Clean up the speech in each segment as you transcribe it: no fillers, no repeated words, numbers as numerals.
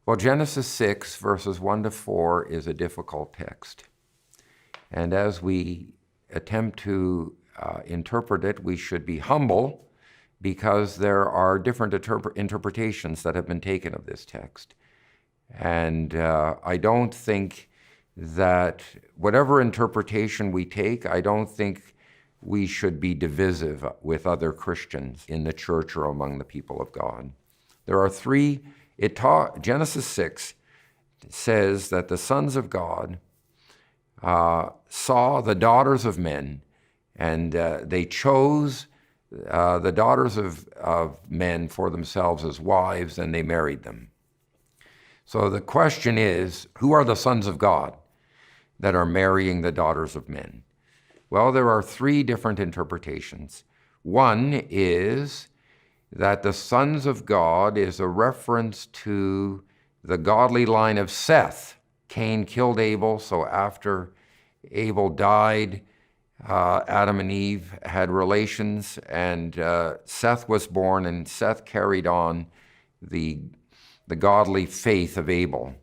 Well, Genesis 6, verses 1 to 4 is a difficult text. And as we attempt to interpret it, we should be humble because there are different interpretations that have been taken of this text. And I don't think that whatever interpretation we take, I don't think we should be divisive with other Christians in the church or among the people of God. There are three. Genesis 6 says that the sons of God saw the daughters of men, and they chose the daughters of men for themselves as wives, and they married them. So the question is, who are the sons of God that are marrying the daughters of men? Well, there are three different interpretations. One is that the sons of God is a reference to the godly line of Seth. Cain killed Abel, so after Abel died, Adam and Eve had relations, and Seth was born, and Seth carried on the godly faith of Abel.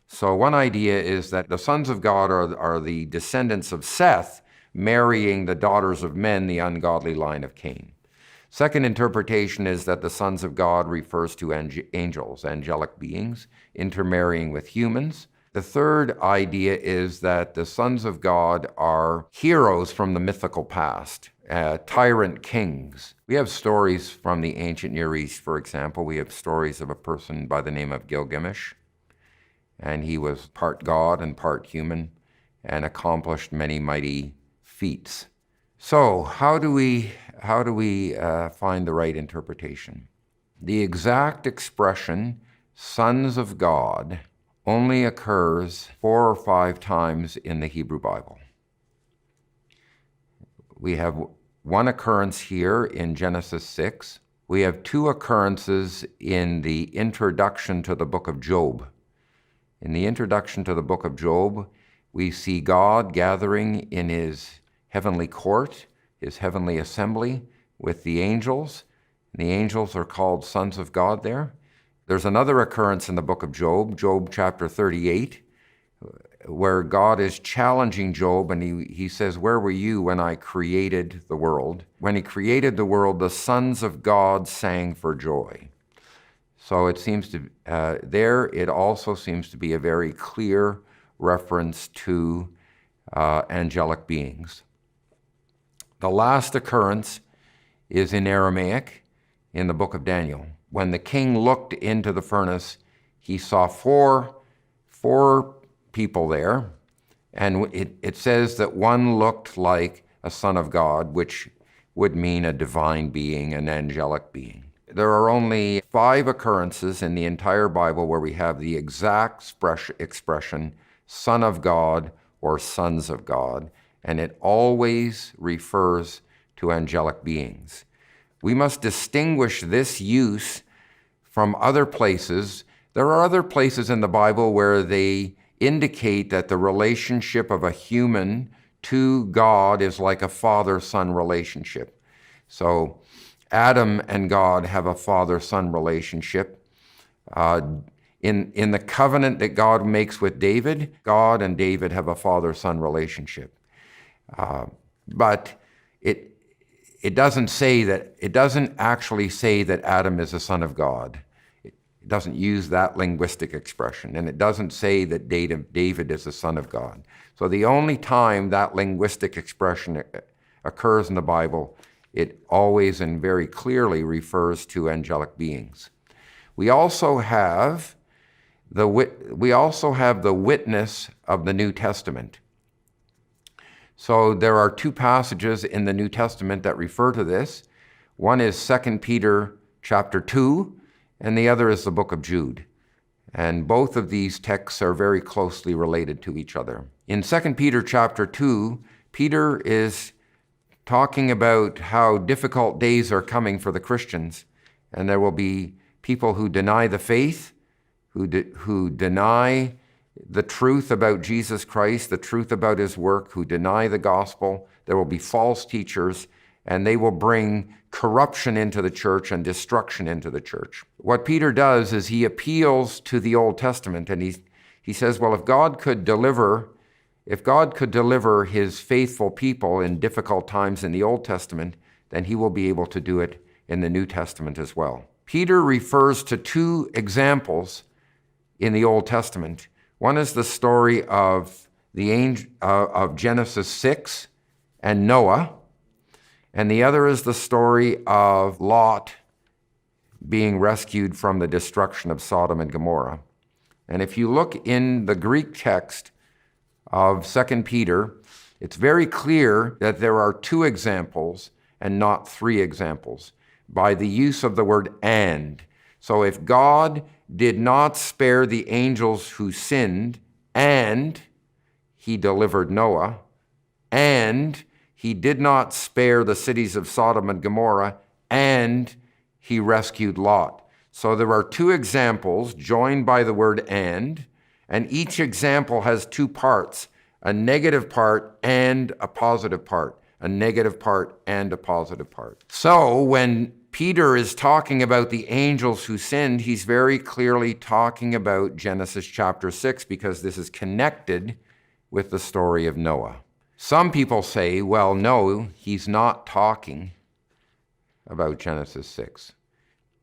So one idea is that the sons of God are the descendants of Seth, marrying the daughters of men, the ungodly line of Cain. Second interpretation is that the sons of God refers to angels, angelic beings, intermarrying with humans. The third idea is that the sons of God are heroes from the mythical past, tyrant kings. We have stories from the ancient Near East, for example. We have stories of a person by the name of Gilgamesh, and he was part God and part human and accomplished many mighty feats. So how do we find the right interpretation? The exact expression, sons of God, only occurs 4 or 5 times in the Hebrew Bible. We have one occurrence here in Genesis 6. We have 2 occurrences in the introduction to the book of Job. In the introduction to the book of Job, we see God gathering in his heavenly court, his heavenly assembly with the angels. The angels are called sons of God there. There's another occurrence in the book of Job, Job chapter 38, where God is challenging Job, and he says, "Where were you when I created the world?" When he created the world, the sons of God sang for joy. So it seems to, it also seems to be a very clear reference to angelic beings. The last occurrence is in Aramaic in the book of Daniel. When the king looked into the furnace, he saw four people there, and it says that one looked like a son of God, which would mean a divine being, an angelic being. There are only 5 occurrences in the entire Bible where we have the exact expression, son of God or sons of God, and it always refers to angelic beings. We must distinguish this use from other places. There are other places in the Bible where they indicate that the relationship of a human to God is like a father-son relationship. So Adam and God have a father-son relationship. In the covenant that God makes with David, God and David have a father-son relationship. But it doesn't actually say that Adam is a son of God. It doesn't use that linguistic expression, and it doesn't say that David is a son of God. So the only time that linguistic expression occurs in the Bible, it always and very clearly refers to angelic beings. We also have the witness of the New Testament. So there are 2 passages in the New Testament that refer to this. One is 2 Peter chapter 2, and the other is the book of Jude. And both of these texts are very closely related to each other. In 2 Peter chapter 2, Peter is talking about how difficult days are coming for the Christians, and there will be people who deny the faith, who deny the truth about Jesus Christ, the truth about his work, who deny the gospel. There will be false teachers, and they will bring corruption into the church and destruction into the church. What Peter does is he appeals to the Old Testament, and he says, well, if God could deliver his faithful people in difficult times in the Old Testament, then he will be able to do it in the New Testament as well. Peter refers to two examples in the Old Testament. One is the story of of Genesis 6 and Noah, and the other is the story of Lot being rescued from the destruction of Sodom and Gomorrah. And if you look in the Greek text of 2 Peter, it's very clear that there are two examples and not three examples by the use of the word and. So if God did not spare the angels who sinned, and he delivered Noah, and he did not spare the cities of Sodom and Gomorrah, and he rescued Lot. So there are two examples joined by the word and each example has two parts, a negative part and a positive part, a negative part and a positive part. So when Peter is talking about the angels who sinned, he's very clearly talking about Genesis chapter 6 because this is connected with the story of Noah. Some people say, well, no, he's not talking about Genesis 6.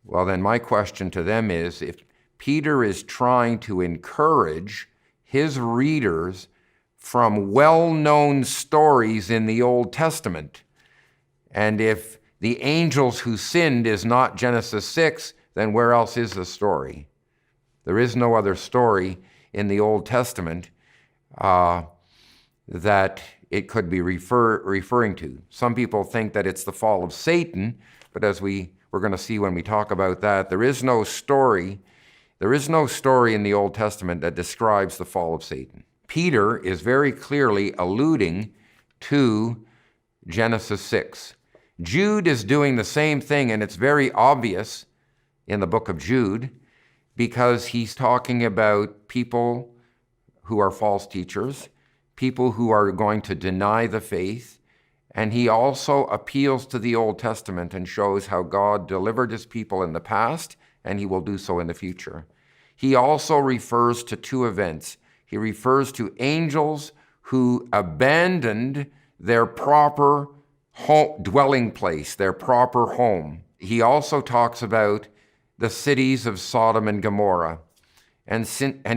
Well, then my question to them is, if Peter is trying to encourage his readers from well-known stories in the Old Testament, and if the angels who sinned is not Genesis 6, then where else is the story? There is no other story in the Old Testament that it could be referring to. Some people think that it's the fall of Satan, but as we're going to see when we talk about that, there is no story in the Old Testament that describes the fall of Satan. Peter is very clearly alluding to Genesis 6. Jude is doing the same thing, and it's very obvious in the book of Jude because he's talking about people who are false teachers, people who are going to deny the faith, and he also appeals to the Old Testament and shows how God delivered his people in the past, and he will do so in the future. He also refers to two events. He refers to angels who abandoned their proper dwelling place, their proper home. He also talks about the cities of Sodom and Gomorrah. And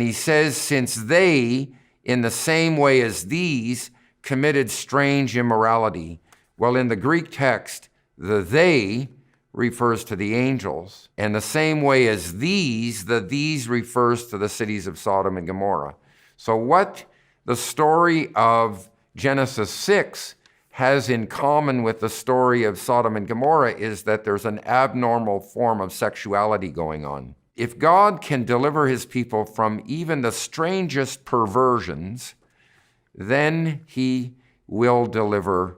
he says, since they, in the same way as these, committed strange immorality. Well, in the Greek text, the they refers to the angels. And the same way as these, the these refers to the cities of Sodom and Gomorrah. So what the story of Genesis 6 has in common with the story of Sodom and Gomorrah is that there's an abnormal form of sexuality going on. If God can deliver his people from even the strangest perversions, then he will deliver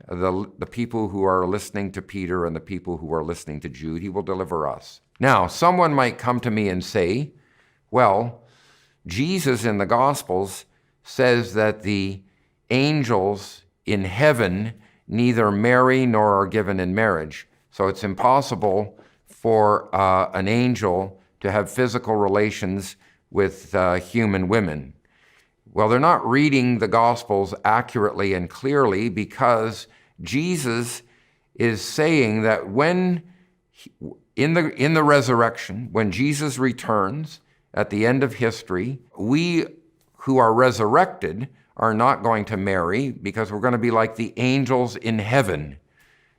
the people who are listening to Peter and the people who are listening to Jude. He will deliver us. Now, someone might come to me and say, well, Jesus in the Gospels says that the angels in heaven neither marry nor are given in marriage. So it's impossible for an angel to have physical relations with human women. Well, they're not reading the Gospels accurately and clearly because Jesus is saying that when in the resurrection, when Jesus returns at the end of history, we who are resurrected are not going to marry because we're going to be like the angels in heaven.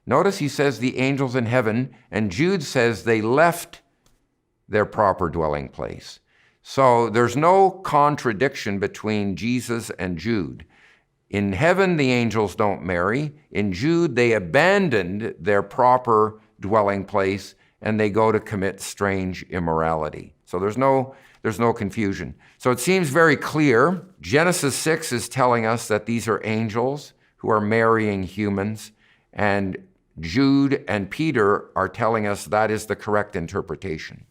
Notice he says the angels in heaven, and Jude says they left their proper dwelling place. So there's no contradiction between Jesus and Jude. In heaven, the angels don't marry. In Jude, they abandoned their proper dwelling place and they go to commit strange immorality. So there's no confusion. So it seems very clear. Genesis 6 is telling us that these are angels who are marrying humans, and Jude and Peter are telling us that is the correct interpretation.